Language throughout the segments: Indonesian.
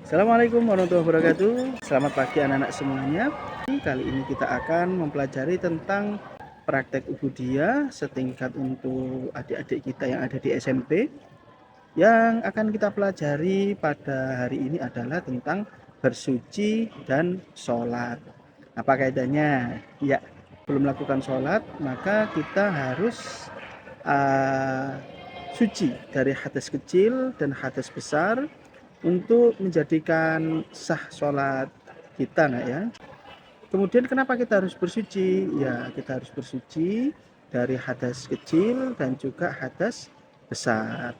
Assalamualaikum warahmatullahi wabarakatuh. Selamat pagi anak-anak semuanya. Kali ini kita akan mempelajari tentang praktek ubudiyah setingkat untuk adik-adik kita yang ada di SMP. Yang akan kita pelajari pada hari ini adalah tentang bersuci dan sholat. Apa kaitannya? Ya, belum melakukan sholat, maka kita harus suci dari hadas kecil dan hadas besar untuk menjadikan sah sholat kita, nak ya. Kemudian kenapa kita harus bersuci? Ya, kita harus bersuci dari hadas kecil dan juga hadas besar.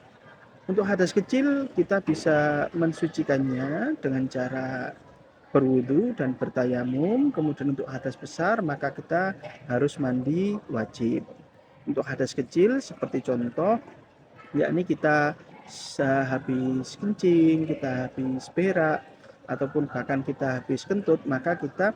Untuk hadas kecil kita bisa mensucikannya dengan cara berwudu dan bertayamum. Kemudian untuk hadas besar maka kita harus mandi wajib. Untuk hadas kecil seperti contoh, yakni kita habis kencing, kita habis berak, ataupun bahkan kita habis kentut, maka kita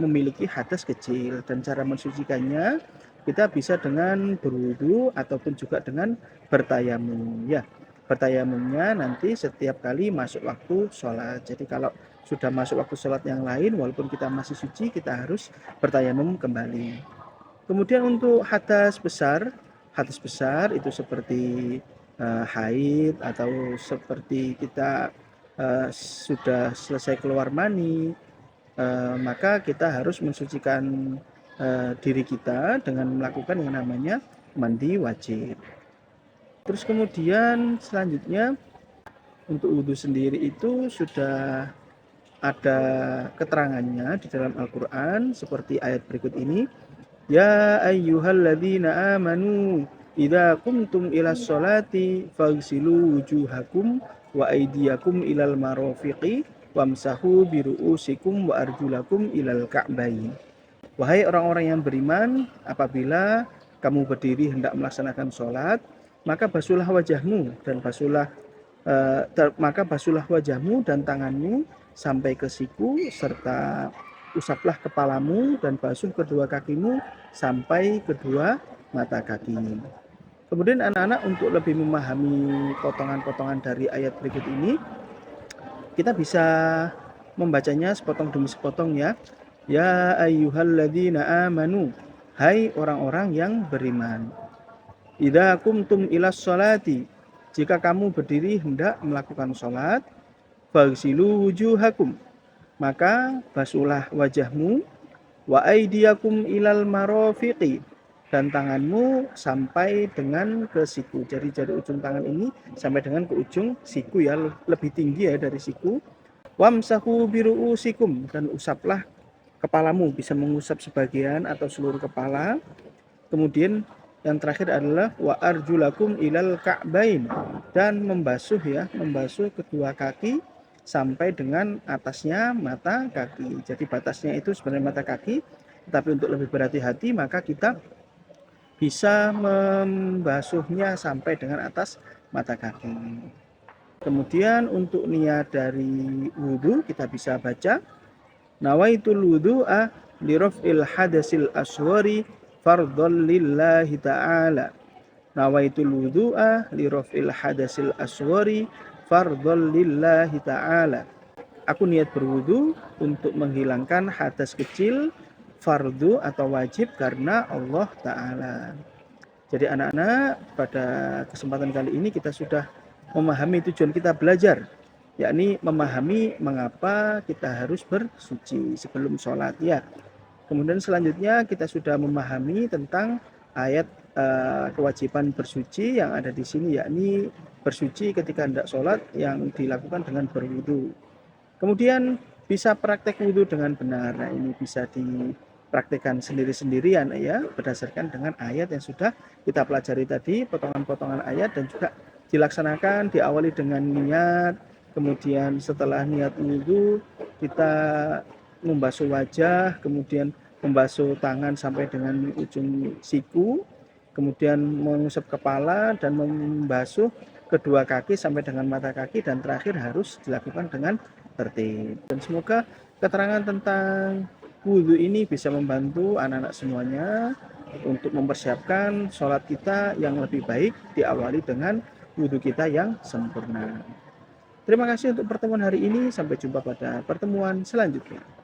memiliki hadas kecil. Dan cara mensucikannya kita bisa dengan berwudu ataupun juga dengan bertayamum. Ya, bertayamumnya nanti setiap kali masuk waktu sholat. Jadi kalau sudah masuk waktu sholat yang lain, walaupun kita masih suci, kita harus bertayamum kembali. Kemudian untuk hadas besar itu seperti haid atau seperti kita sudah selesai keluar mani, maka kita harus mensucikan diri kita dengan melakukan yang namanya mandi wajib. Terus kemudian selanjutnya untuk wudhu sendiri itu sudah ada keterangannya di dalam Al-Quran seperti ayat berikut ini. Ya ayyuhalladzina amanu idza qumtum ilas sholati faghsilu wujuhakum wa aydiyakum ilal marafiqi wamsahu biru'usikum wa arjulakum ilal ka'bayn. Wahai orang-orang yang beriman, apabila kamu berdiri hendak melaksanakan sholat, maka basuhlah wajahmu dan wajahmu dan tanganmu sampai ke siku, serta usaplah kepalamu dan basuh kedua kakimu sampai kedua mata kaki. Kemudian anak-anak, untuk lebih memahami potongan-potongan dari ayat berikut ini, kita bisa membacanya sepotong demi sepotong ya. Ya ayyuhalladzina amanu, hai orang-orang yang beriman. Idza qumtum ilas sholati, jika kamu berdiri hendak melakukan sholat, faghsilu wujuhakum, maka basuhlah wajahmu, wa aydiyakum ilal marafiqi, dan tanganmu sampai dengan ke siku. Jadi dari ujung tangan ini sampai dengan ke ujung siku ya, lebih tinggi ya dari siku. Wamsahu biru'usikum, dan usaplah kepalamu, bisa mengusap sebagian atau seluruh kepala. Kemudian yang terakhir adalah wa arjulakum ilal ka'bain, dan membasuh kedua kaki sampai dengan atasnya mata kaki. Jadi batasnya itu sebenarnya mata kaki, tetapi untuk lebih berhati-hati maka kita bisa membasuhnya sampai dengan atas mata kaki. Kemudian untuk niat dari wudhu kita bisa baca nawaitul wudhu'a liraf'il hadasil aswari fardhon lillahi ta'ala. Nawaitul wudhu'a liraf'il hadasil aswari fardhon lillahi ta'ala. Aku niat berwudu untuk menghilangkan hadas kecil, fardu atau wajib karena Allah Ta'ala. Jadi anak-anak, pada kesempatan kali ini kita sudah memahami tujuan kita belajar, yakni memahami mengapa kita harus bersuci sebelum sholat ya. Kemudian selanjutnya kita sudah memahami tentang ayat kewajiban bersuci yang ada di sini, yakni bersuci ketika hendak sholat yang dilakukan dengan berwudu. Kemudian bisa praktek wudu dengan benar. Nah, ini bisa dipraktekkan sendiri-sendirian ya, berdasarkan dengan ayat yang sudah kita pelajari tadi, potongan-potongan ayat, dan juga dilaksanakan diawali dengan niat. Kemudian setelah niat wudu kita membasuh wajah, kemudian membasuh tangan sampai dengan ujung siku, kemudian mengusap kepala dan membasuh kedua kaki sampai dengan mata kaki, dan terakhir harus dilakukan dengan tertib. Dan semoga keterangan tentang wudhu ini bisa membantu anak-anak semuanya untuk mempersiapkan sholat kita yang lebih baik, diawali dengan wudhu kita yang sempurna. Terima kasih untuk pertemuan hari ini. Sampai jumpa pada pertemuan selanjutnya.